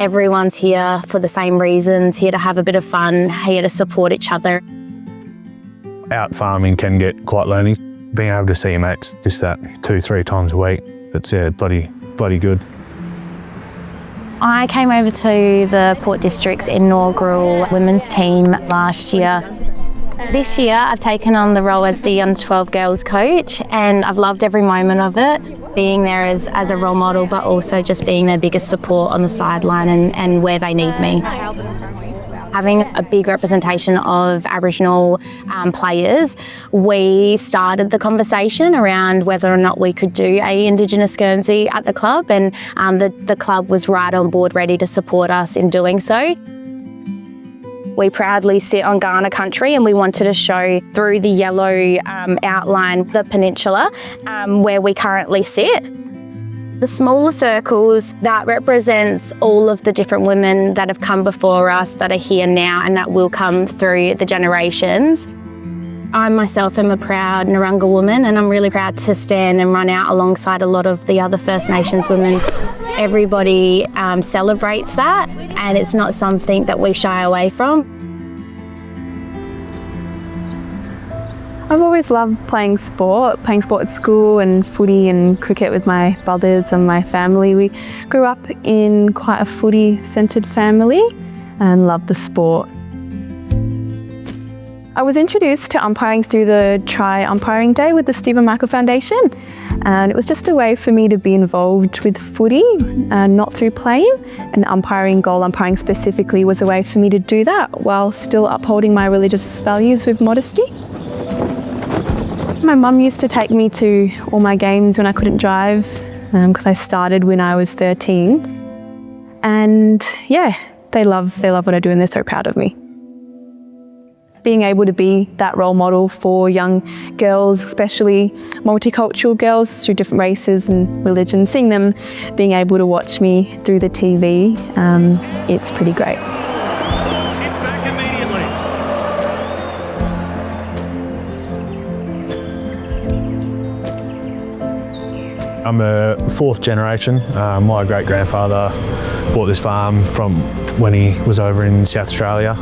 everyone's here for the same reasons, here to have a bit of fun, here to support each other. Out farming can get quite lonely. Being able to see your mates just that 2-3 times a week, it's bloody good. I came over to the Port District's inaugural women's team last year. This year I've taken on the role as the under-12 girls coach, and I've loved every moment of it, being there as a role model, but also just being their biggest support on the sideline and where they need me. Having a big representation of Aboriginal players, we started the conversation around whether or not we could do a Indigenous Guernsey at the club, and the club was right on board, ready to support us in doing so. We proudly sit on Kaurna country, and we wanted to show through the yellow outline the peninsula where we currently sit. The smaller circles, that represents all of the different women that have come before us, that are here now and that will come through the generations. I myself am a proud Narungga woman, and I'm really proud to stand and run out alongside a lot of the other First Nations women. Everybody celebrates that, and it's not something that we shy away from. I've always loved playing sport at school, and footy and cricket with my brothers and my family. We grew up in quite a footy-centred family and loved the sport. I was introduced to umpiring through the Try Umpiring Day with the Stephen Michael Foundation, and it was just a way for me to be involved with footy, not through playing, and umpiring, goal umpiring specifically, was a way for me to do that while still upholding my religious values with modesty. My mum used to take me to all my games when I couldn't drive, because I started when I was 13. And yeah, they love what I do, and they're so proud of me. Being able to be that role model for young girls, especially multicultural girls through different races and religions, seeing them being able to watch me through the TV, it's pretty great. I'm a 4th generation. My great-grandfather bought this farm from when he was over in South Australia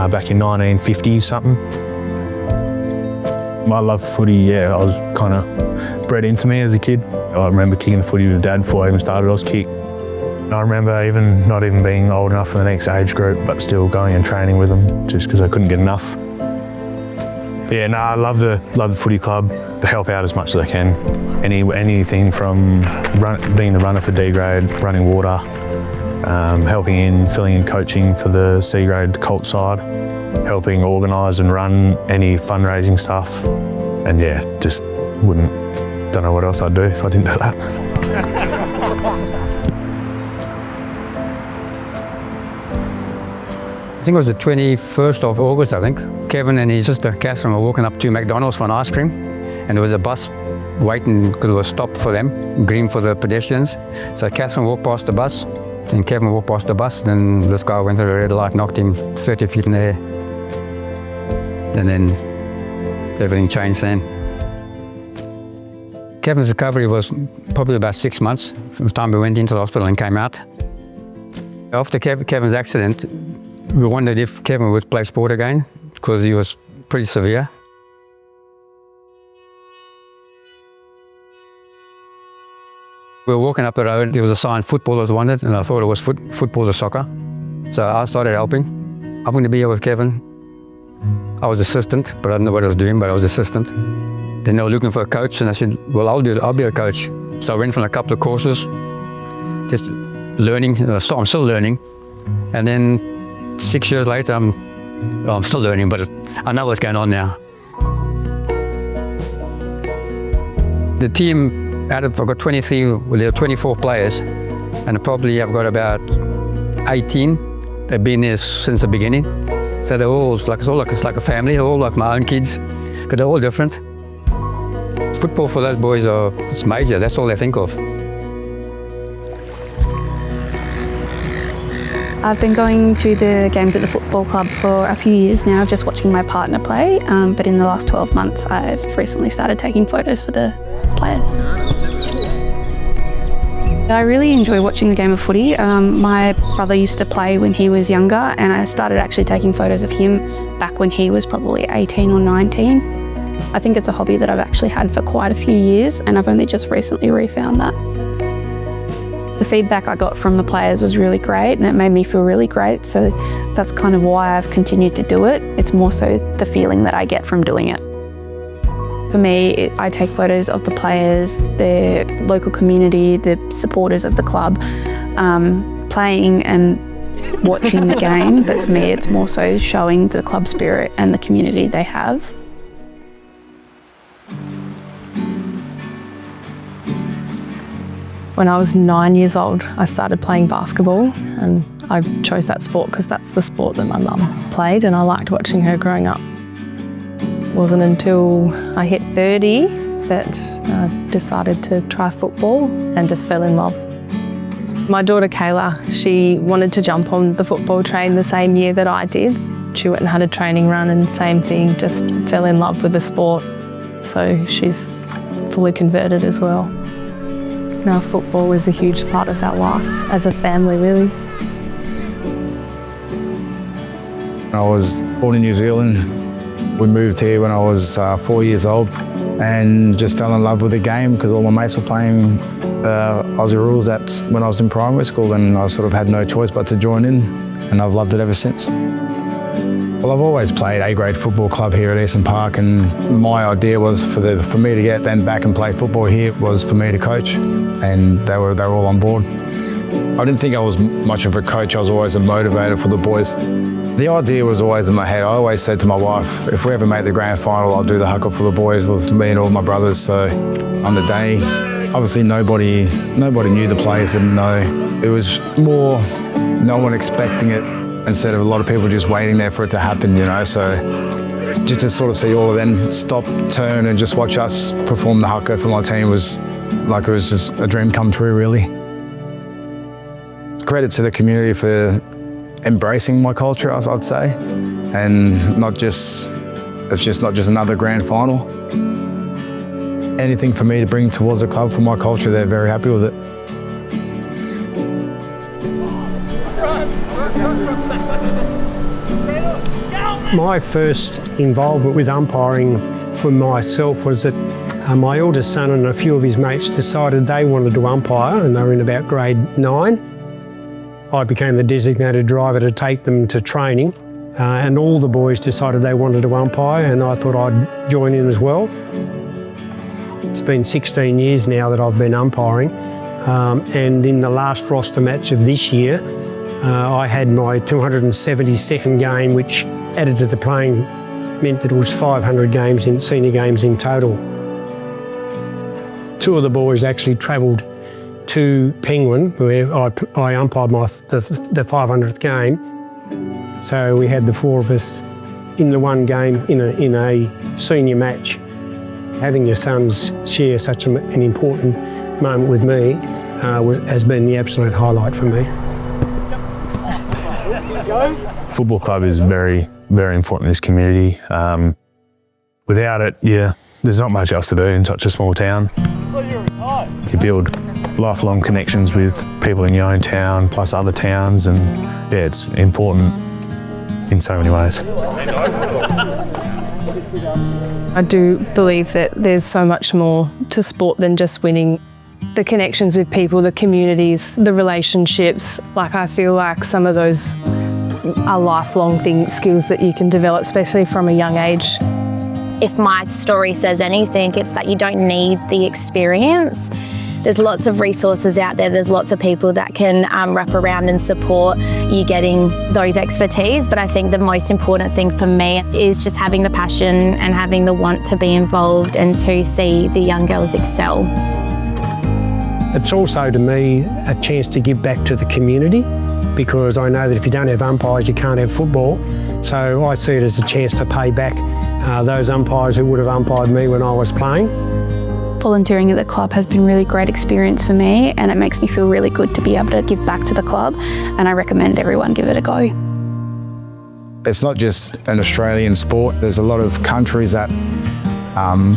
back in 1950-something. My love for footy, I was kind of bred into me as a kid. I remember kicking the footy with Dad before I even started. I was kicked. I remember not even being old enough for the next age group, but still going and training with them just because I couldn't get enough. I love the footy club, to help out as much as I can. Anything from being the runner for D grade, running water, helping in, filling in coaching for the C grade Colt side, helping organise and run any fundraising stuff, and don't know what else I'd do if I didn't do that. I think it was the 21st of August, I think. Kevin and his sister Catherine were walking up to McDonald's for an ice cream, and there was a bus waiting because it was stopped for them, green for the pedestrians. So Catherine walked past the bus, and Kevin walked past the bus, then this guy went through the red light, knocked him 30 feet in the air. And then everything changed then. Kevin's recovery was probably about 6 months from the time we went into the hospital and came out. After Kevin's accident, we wondered if Kevin would play sport again because he was pretty severe. We were walking up the road, there was a sign, footballers wanted, and I thought it was football or soccer. So I started helping. I wanted to be here with Kevin. I was assistant, but I didn't know what I was doing, but I was assistant. Then they were looking for a coach, and I said, well, I'll be a coach. So I went from a couple of courses, just learning, so I'm still learning. And then 6 years later, I'm still learning, but I know what's going on now. The team, I've got 23, well, there are 24 players, and probably I've got about 18. They've been there since the beginning. So they're all it's like a family, they're all like my own kids, but they're all different. Football for those boys it's major, that's all they think of. I've been going to the games at the football club for a few years now, just watching my partner play, but in the last 12 months I've recently started taking photos for the players. I really enjoy watching the game of footy. My brother used to play when he was younger, and I started actually taking photos of him back when he was probably 18 or 19. I think it's a hobby that I've actually had for quite a few years, and I've only just recently refound that. The feedback I got from the players was really great, and it made me feel really great, so that's kind of why I've continued to do it. It's more so the feeling that I get from doing it. For me, I take photos of the players, the local community, the supporters of the club, playing and watching the game, but for me it's more so showing the club spirit and the community they have. When I was 9 years old, I started playing basketball, and I chose that sport because that's the sport that my mum played, and I liked watching her growing up. It wasn't until I hit 30 that I decided to try football and just fell in love. My daughter Kayla, she wanted to jump on the football train the same year that I did. She went and had a training run, and same thing, just fell in love with the sport. So she's fully converted as well. Now football is a huge part of our life as a family, really. I was born in New Zealand. We moved here when I was 4 years old and just fell in love with the game because all my mates were playing Aussie rules when I was in primary school, and I sort of had no choice but to join in, and I've loved it ever since. Well, I've always played A-grade football club here at Eastern Park, and my idea was for me to get then back and play football here was for me to coach, and they were all on board. I didn't think I was much of a coach. I was always a motivator for the boys. The idea was always in my head. I always said to my wife, if we ever make the grand final, I'll do the huckle for the boys with me and all my brothers. So on the day, obviously nobody knew the players, didn't know. It was more no one expecting it instead of a lot of people just waiting there for it to happen, you know. So just to sort of see all of them stop, turn and just watch us perform the haka for my team was like it was just a dream come true, really. Credit to the community for embracing my culture, I'd say, and it's just not just another grand final. Anything for me to bring towards the club for my culture, they're very happy with it. My first involvement with umpiring for myself was that my eldest son and a few of his mates decided they wanted to umpire, and they were in about grade 9. I became the designated driver to take them to training, and all the boys decided they wanted to umpire, and I thought I'd join in as well. It's been 16 years now that I've been umpiring, and in the last roster match of this year, I had my 272nd game, which added to the playing meant that it was 500 games in senior games in total. Two of the boys actually travelled to Penguin, where I umpired the 500th game. So we had the four of us in the one game in a senior match. Having your sons share such an important moment with me has been the absolute highlight for me. Football club is very, very important in this community. Without it, there's not much else to do in such a small town. You build lifelong connections with people in your own town, plus other towns, and it's important in so many ways. I do believe that there's so much more to sport than just winning. The connections with people, the communities, the relationships, I feel like some of those are lifelong skills that you can develop, especially from a young age. If my story says anything, it's that you don't need the experience. There's lots of resources out there. There's lots of people that can wrap around and support you getting those expertise. But I think the most important thing for me is just having the passion and having the want to be involved and to see the young girls excel. It's also, to me, a chance to give back to the community, because I know that if you don't have umpires, you can't have football. So I see it as a chance to pay back those umpires who would have umpired me when I was playing. Volunteering at the club has been a really great experience for me, and it makes me feel really good to be able to give back to the club, and I recommend everyone give it a go. It's not just an Australian sport. There's a lot of countries that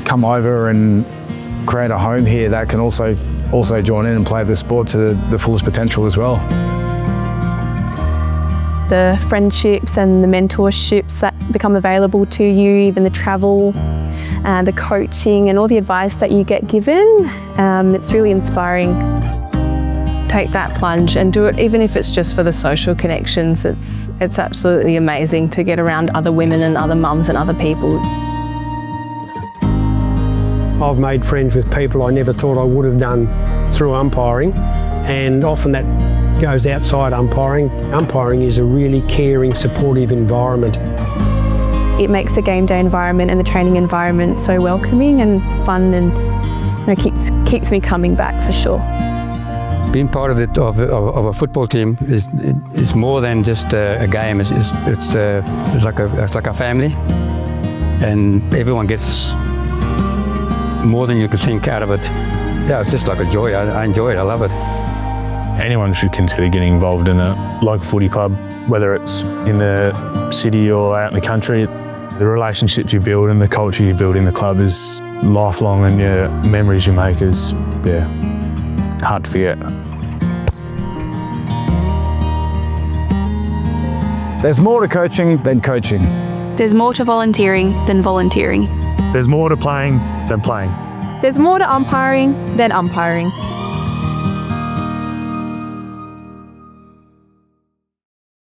come over and create a home here that can also join in and play the sport to the fullest potential as well. The friendships and the mentorships that become available to you, even the travel, the coaching and all the advice that you get given, it's really inspiring. Take that plunge and do it, even if it's just for the social connections. It's absolutely amazing to get around other women and other mums and other people. I've made friends with people I never thought I would have done through umpiring, and often that goes outside umpiring. Umpiring is a really caring, supportive environment. It makes the game day environment and the training environment so welcoming and fun, and keeps me coming back for sure. Being part of a football team is more than just a game. It's like a family, and everyone gets more than you could think out of it. Yeah, it's just like a joy. I enjoy it. I love it. Anyone should consider getting involved in a local footy club, whether it's in the city or out in the country. The relationships you build and the culture you build in the club is lifelong, and your memories you make is, hard to forget. There's more to coaching than coaching. There's more to volunteering than volunteering. There's more to playing than playing. There's more to umpiring than umpiring.